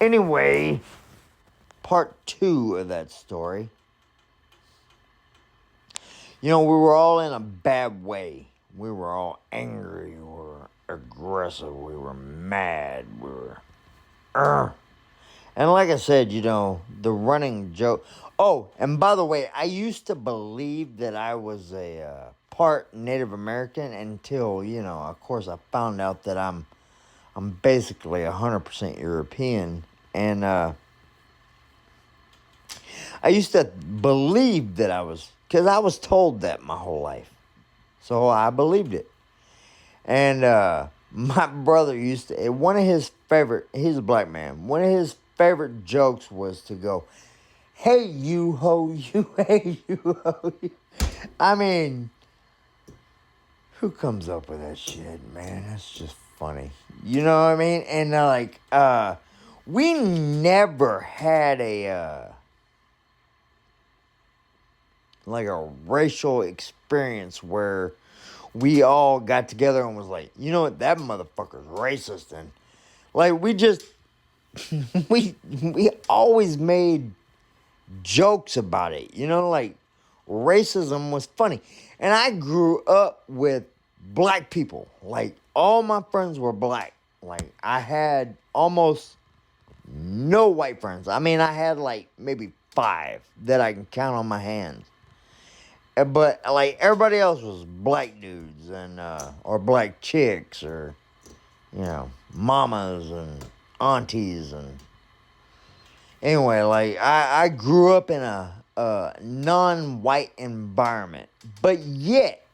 Anyway, part 2 of that story. We were all in a bad way. We were all angry. We were aggressive. We were mad. We were. And like I said, the running joke. Oh, and by the way, I used to believe that I was a part Native American until, of course, I found out that I'm basically 100% European. And I used to believe that because I was told that my whole life. So I believed it. And my brother used to, he's a black man. One of his favorite jokes was to go, "Hey, you ho, you, hey, you ho." You. I mean, who comes up with that shit, man? That's just funny. You know what I mean? And we never had like a racial experience where we all got together and was like, you know what, that motherfucker's racist, and like we just we always made jokes about it, like racism was funny. And I grew up with black people. Like all my friends were black. Like I had almost no white friends. I mean, I had like maybe 5 that I can count on my hands. But like everybody else was black dudes and or black chicks or mamas and aunties. And anyway, like I grew up in a non-white environment, but yet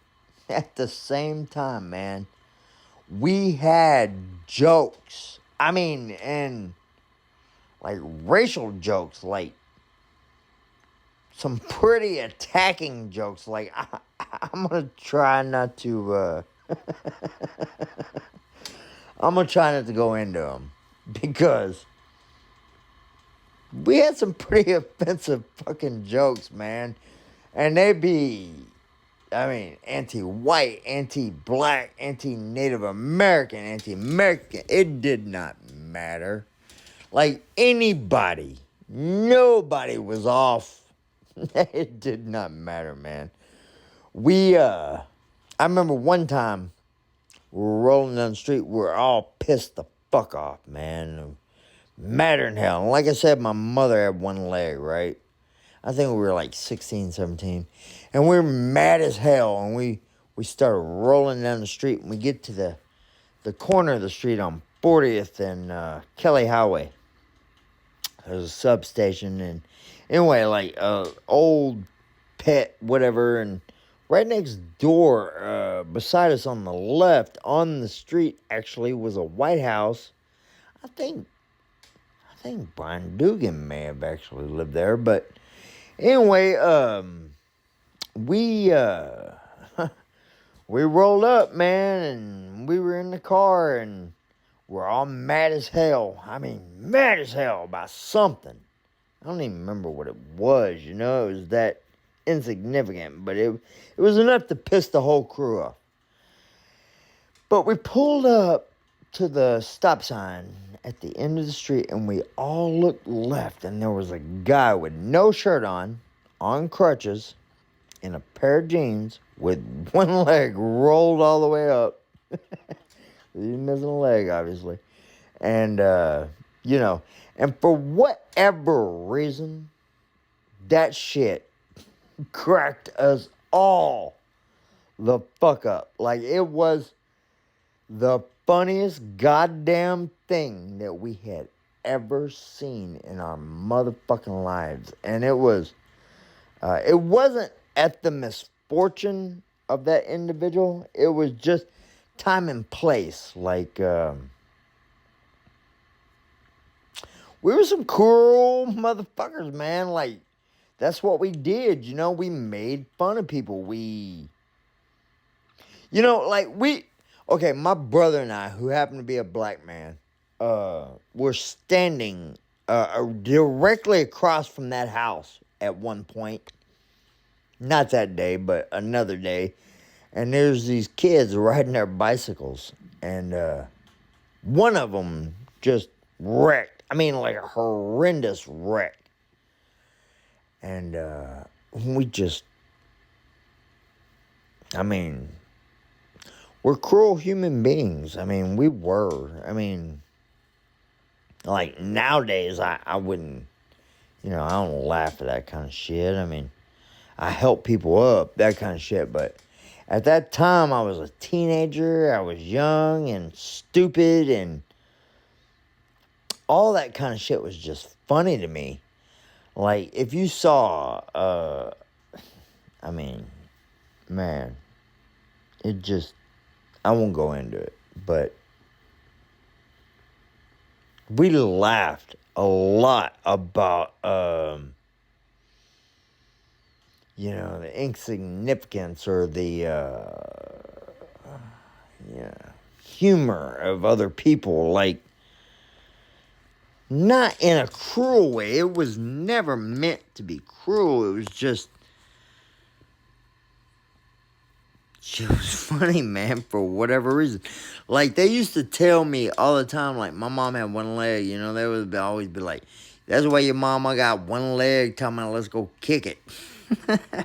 at the same time, man, we had jokes. I mean, and like racial jokes, like some pretty attacking jokes. Like I'm gonna try not to. I'm gonna try not to go into them because we had some pretty offensive fucking jokes, man, and they'd be, I mean, anti-white, anti-black, anti-Native American, anti-American. It did not matter. Like anybody, nobody was off. It did not matter, man. I remember one time we were rolling down the street. We were all pissed the fuck off, man. Madder than hell. And like I said, my mother had one leg, right? I think we were like 16, 17. And we were mad as hell. And we started rolling down the street. And we get to the corner of the street on 40th and Kelly Highway. There's a substation, and anyway, like old pet whatever, and right next door, beside us on the left, on the street actually was a White House. I think Brian Dugan may have actually lived there, but anyway, we we rolled up, man, and we were in the car, and we're all mad as hell. I mean, mad as hell about something. I don't even remember what it was, It was that insignificant, but it was enough to piss the whole crew off. But we pulled up to the stop sign at the end of the street, and we all looked left, and there was a guy with no shirt on crutches, in a pair of jeans, with one leg rolled all the way up. He's missing a leg, obviously. And, and for whatever reason, that shit cracked us all the fuck up. Like, it was the funniest goddamn thing that we had ever seen in our motherfucking lives. And it wasn't at the misfortune of that individual. It was just time and place. Like, we were some cool motherfuckers, man. Like, that's what we did, We made fun of people. Okay, my brother and I, who happened to be a black man, were standing directly across from that house at one point. Not that day, but another day. And there's these kids riding their bicycles. And one of them just wrecked I mean, like a horrendous wreck. And we just, I mean, we're cruel human beings. I mean, we were. I mean, like nowadays, I wouldn't, I don't laugh at that kind of shit. I mean, I help people up, that kind of shit. But at that time, I was a teenager. I was young and stupid, and all that kind of shit was just funny to me. Like, if you saw, I mean, man, it just, I won't go into it, but we laughed a lot about, the insignificance or the, humor of other people. Like, not in a cruel way. It was never meant to be cruel. It was just it was funny, man, for whatever reason. Like, they used to tell me all the time, like, my mom had one leg, they would always be like, that's why your mama got one leg, tell me, let's go kick it.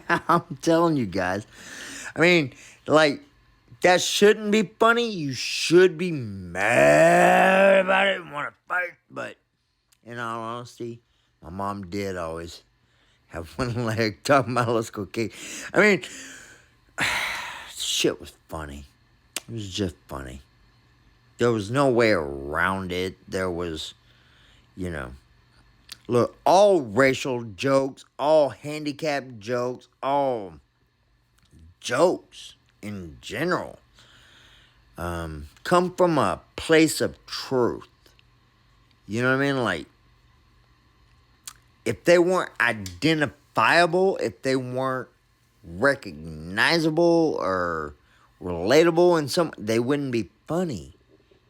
I'm telling you guys. I mean, like, that shouldn't be funny. You should be mad about it and want to fight. But in all honesty, my mom did always have one leg, talking about let's go kick. I mean, shit was funny. It was just funny. There was no way around it. There was, look, all racial jokes, all handicapped jokes, all jokes in general come from a place of truth. You know what I mean? Like, if they weren't identifiable, if they weren't recognizable or relatable in some, they wouldn't be funny.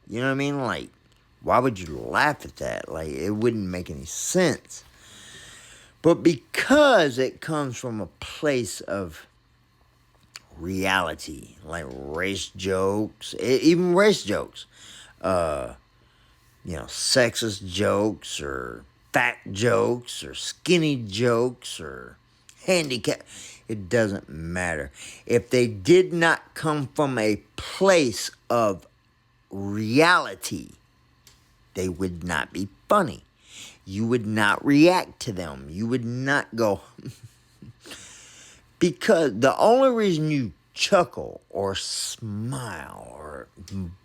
You know what I mean? Like, why would you laugh at that? Like, it wouldn't make any sense. But because it comes from a place of reality, like race jokes, even race jokes, sexist jokes or fat jokes or skinny jokes or handicap, it doesn't matter. If they did not come from a place of reality, they would not be funny. You would not react to them. You would not go... Because the only reason you chuckle or smile or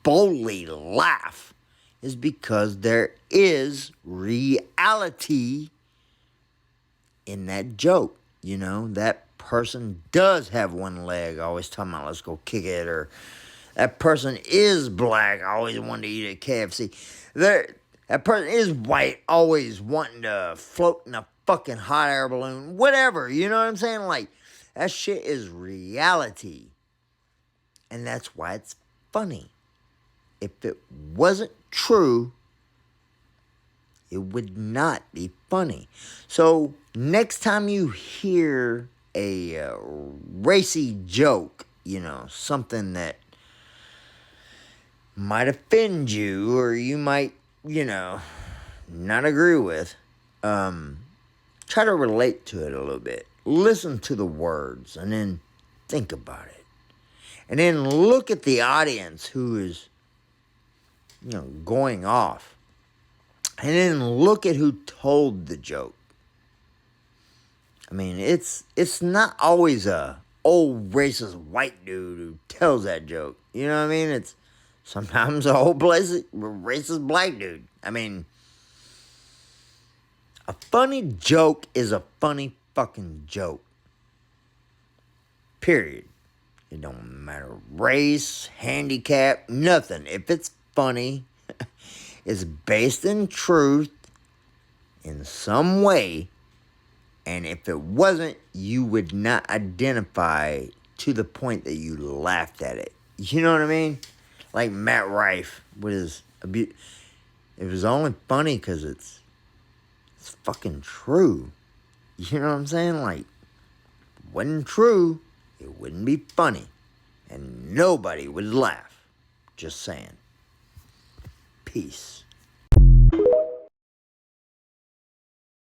boldly laugh is because there is reality in that joke. That person does have one leg, always talking about let's go kick it, or that person is black, always wanting to eat at KFC. That person is white, always wanting to float in a fucking hot air balloon, whatever, you know what I'm saying? Like, that shit is reality. And that's why it's funny. If it wasn't true, it would not be funny. So, next time you hear a racy joke, something that might offend you or you might, not agree with, try to relate to it a little bit. Listen to the words and then think about it. And then look at the audience who is, going off. And then look at who told the joke. I mean, it's not always a old racist white dude who tells that joke. You know what I mean? It's sometimes a whole racist black dude. I mean, a funny joke is a funny fucking joke. Period. It don't matter race, handicap, nothing. If it's funny, it's based in truth in some way. And if it wasn't, you would not identify to the point that you laughed at it. You know what I mean? Like Matt Rife with his abuse. It was only funny because it's fucking true. You know what I'm saying? Like, if it wasn't true, it wouldn't be funny. And nobody would laugh. Just saying. Peace.